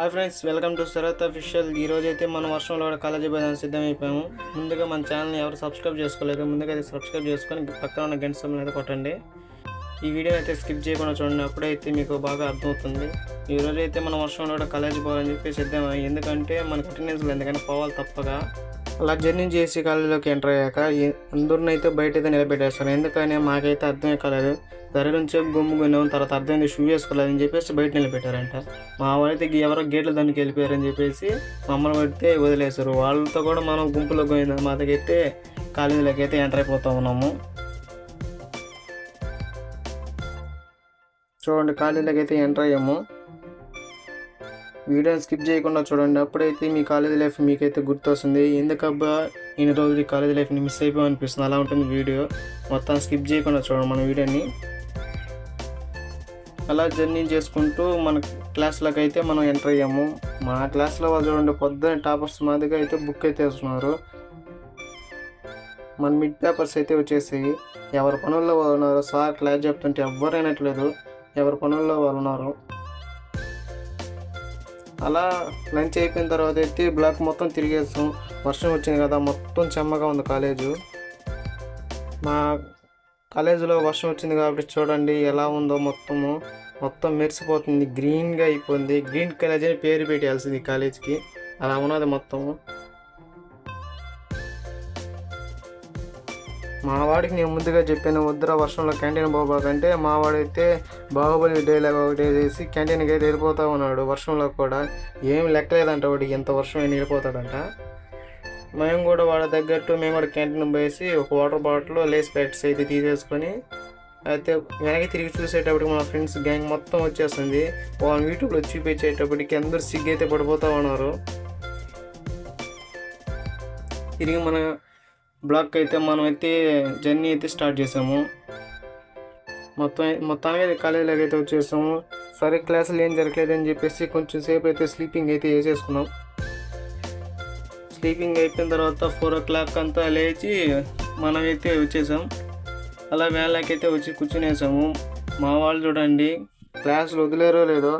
Hi friends, welcome to Sharath official. ఈరోజైతే మనం వర్షంలో కూడా కాలేజీ పోయడానికి సిద్ధమైపోయాము. ముందుగా మన ఛానల్ని ఎవరు సబ్స్క్రైబ్ చేసుకోలేదు, ముందుగా అయితే సబ్స్క్రైబ్ చేసుకొని పక్కన ఉన్న గంట సింబల్ అయితే కొట్టండి. ఈ వీడియో అయితే స్కిప్ చేయకుండా చూడండి, అప్పుడైతే మీకు బాగా అర్థమవుతుంది. ఈరోజు అయితే మనం వర్షంలో కూడా కాలేజీ పోవాలని చెప్పి సిద్ధమయ్యాము. ఎందుకంటే మనకు అటెండెన్స్ లేదు, ఎందుకంటే పోవాలి తప్పగా. అలా జర్నీ చేసి కాలేజీలోకి ఎంటర్ అయ్యాక అందరిని అయితే బయట అయితే నిలబెట్టేస్తారు. ఎందుకని మాకైతే అర్థమే కాలేదు. ధర నుంచి గుమ్ము కొన్నాం, తర్వాత అర్థమైంది షూ వేసుకోలేదని చెప్పేసి బయట నిలబెట్టారంట. మా వాళ్ళైతే ఎవరో గేట్ల దానికి వెళ్ళిపోయారని చెప్పేసి మమ్మల్ని పడితే వదిలేశారు. వాళ్ళతో కూడా మనం గుంపులో పోయింది. మా దగ్గరైతే కాలేజీలోకి అయితే ఎంటర్ అయిపోతూ ఉన్నాము. చూడండి, కాలేజీలోకి అయితే ఎంటర్ అయ్యాము. వీడియోని స్కిప్ చేయకుండా చూడండి, అప్పుడైతే మీ కాలేజీ లైఫ్ మీకైతే గుర్తొస్తుంది. ఎందుకబ్బా ఇన్ని రోజులు ఈ కాలేజీ లైఫ్ని మిస్ అయిపోయి అలా ఉంటుంది వీడియో. మొత్తం స్కిప్ చేయకుండా చూడండి మన వీడియోని. అలా జర్నీ చేసుకుంటూ మన క్లాస్లోకి అయితే మనం ఎంటర్ అయ్యాము. మా క్లాస్లో వాళ్ళు చూడండి, పొద్దున్న టాపర్స్ మాదిరిగా అయితే బుక్ అయితే వేస్తున్నారు. మన మిడ్ పేపర్స్ అయితే వచ్చేసాయి. ఎవరి పనుల్లో వాళ్ళు ఉన్నారు. సార్ క్లాస్ చెప్తుంటే ఎవ్వరైనట్లేదు, ఎవరి పనుల్లో వాళ్ళు ఉన్నారు. అలా లంచ్ అయిపోయిన తర్వాత అయితే బ్లాక్ మొత్తం తిరిగేస్తాం. వర్షం వచ్చింది కదా, మొత్తం చెమ్మగా ఉంది కాలేజు. మా కాలేజీలో వర్షం వచ్చింది కాబట్టి చూడండి ఎలా ఉందో. మొత్తం మెరిసిపోతుంది, గ్రీన్గా అయిపోయింది. గ్రీన్ కాలేజ్ అని పేరు పెట్టాల్సింది కాలేజ్కి, అలా ఉన్నది మొత్తము. మా వాడికి నేను ముందుగా చెప్పాను, వద్దురా వర్షంలో క్యాంటీన్ పోబాకంటే మా వాడైతే బాహుబలి డైలాగ్ ఒకటి వేసి క్యాంటీన్కి అయితే వెళ్ళిపోతూ ఉన్నాడు. వర్షంలో కూడా ఏం లెక్కలేదంట వాడికి, ఎంత వర్షం అయినా వెళ్ళిపోతాడంట. మేము కూడా వాడి తగ్గట్టు మేము కూడా క్యాంటీన్ పోయేసి ఒక వాటర్ బాటిల్ లేస్ ప్యాకెట్స్ అయితే తీసేసుకొని అయితే వెనక్కి తిరిగి చూసేటప్పటికి మా ఫ్రెండ్స్ గ్యాంగ్ మొత్తం వచ్చేస్తుంది. వాళ్ళని యూట్యూబ్లో చూపించేటప్పటికి అందరూ సిగ్గు అయితే పడిపోతూ ఉన్నారు. తిరిగి మన బ్లాక్ అయితే మనమైతే జర్నీ అయితే స్టార్ట్ చేసాము. మొత్తానికి కాలేజీలోకి అయితే వచ్చేసాము. సరే క్లాసులు ఏం జరగలేదని చెప్పేసి కొంచెం సేపు అయితే స్లీపింగ్ అయితే వేసేసుకున్నాం. స్లీపింగ్ అయిపోయిన తర్వాత 4 o'clock అంతా లేచి మనమైతే వచ్చేసాం. అలా వ్యాన్లోకి అయితే వచ్చి కూర్చునేసాము. మా వాళ్ళు చూడండి, క్లాసులు వదిలేరో లేదో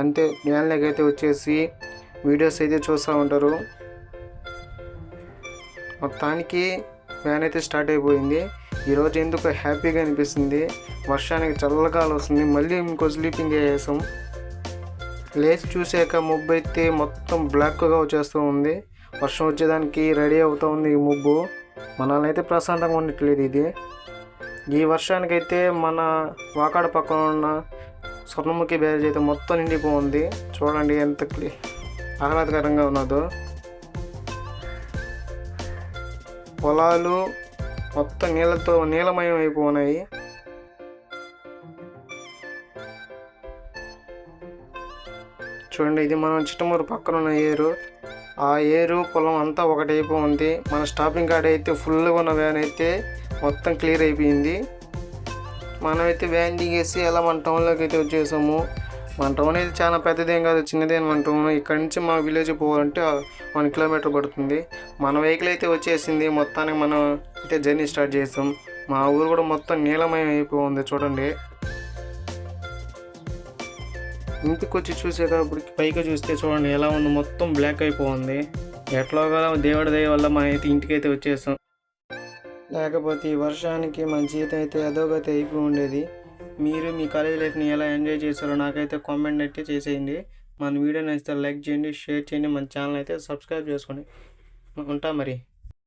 అంతే వ్యాన్లోకి అయితే వచ్చేసి వీడియోస్ అయితే చూస్తూ ఉంటారు. మొత్తానికి వ్యాన్ అయితే స్టార్ట్ అయిపోయింది. ఈరోజు ఎందుకు హ్యాపీగా అనిపిస్తుంది. వర్షానికి చల్లగాలి వస్తుంది. మళ్ళీ ఇంకో స్లీపింగ్ వేసాం. లేచి చూసాక మబ్బు అయితే మొత్తం బ్లాక్గా వచ్చేస్తూ ఉంది. వర్షం వచ్చేదానికి రెడీ అవుతూ ఉంది ఈ మబ్బు. మనల్ని అయితే ప్రశాంతంగా ఉండట్లేదు ఇది. ఈ వర్షానికైతే మన వాకాడ పక్కన ఉన్న స్వర్ణముఖి బ్యారేజ్ అయితే మొత్తం నిండిపోయింది. చూడండి ఎంత ఆహ్లాదకరంగా ఉన్నదో. పొలాలు మొత్తం నీళ్ళతో నీలమయం అయిపోయినాయి. చూడండి, ఇది మనం చిట్టమూరు పక్కన ఉన్న ఏరు. ఆ ఏరు పొలం అంతా ఒకటైపోయింది. మన స్టాపింగ్ కాడ అయితే ఫుల్గా ఉన్న వ్యాన్ అయితే మొత్తం క్లియర్ అయిపోయింది. మనమైతే వ్యాన్ దిగేసి అలా మన టౌన్లోకి అయితే వచ్చేసాము. మన టౌన్ అయితే చాలా పెద్దదేం కాదు, చిన్నదే మన టౌన్. ఇక్కడ నుంచి మా విలేజ్ పోవాలంటే 1 kilometer పడుతుంది. మన వెహికల్ అయితే వచ్చేసింది. మొత్తానికి మనం అయితే జర్నీ స్టార్ట్ చేసాం. మా ఊరు కూడా మొత్తం నీలమయం అయిపోయింది. చూడండి, ఇంటికి వచ్చి చూసేటప్పటికి పైకి చూస్తే చూడండి ఎలా ఉంది, మొత్తం బ్లాక్ అయిపోయింది. ఎట్లాగా దేవుడి దయ వల్ల మనం అయితే ఇంటికి అయితే వచ్చేసాం. లేకపోతే ఈ వర్షానికి మన జీవితం అయితే అదోగతి అయిపోయి ఉండేది. మీరు మీ కాలేజ్ లైఫ్ని ఎలా ఎంజాయ్ చేశారో నాకైతే కామెంట్ అయితే చేసేయండి. మన వీడియో నచ్చితే లైక్ చేయండి, షేర్ చేయండి, మన ఛానల్ అయితే సబ్స్క్రైబ్ చేసుకోండి. ఉంటా మరి.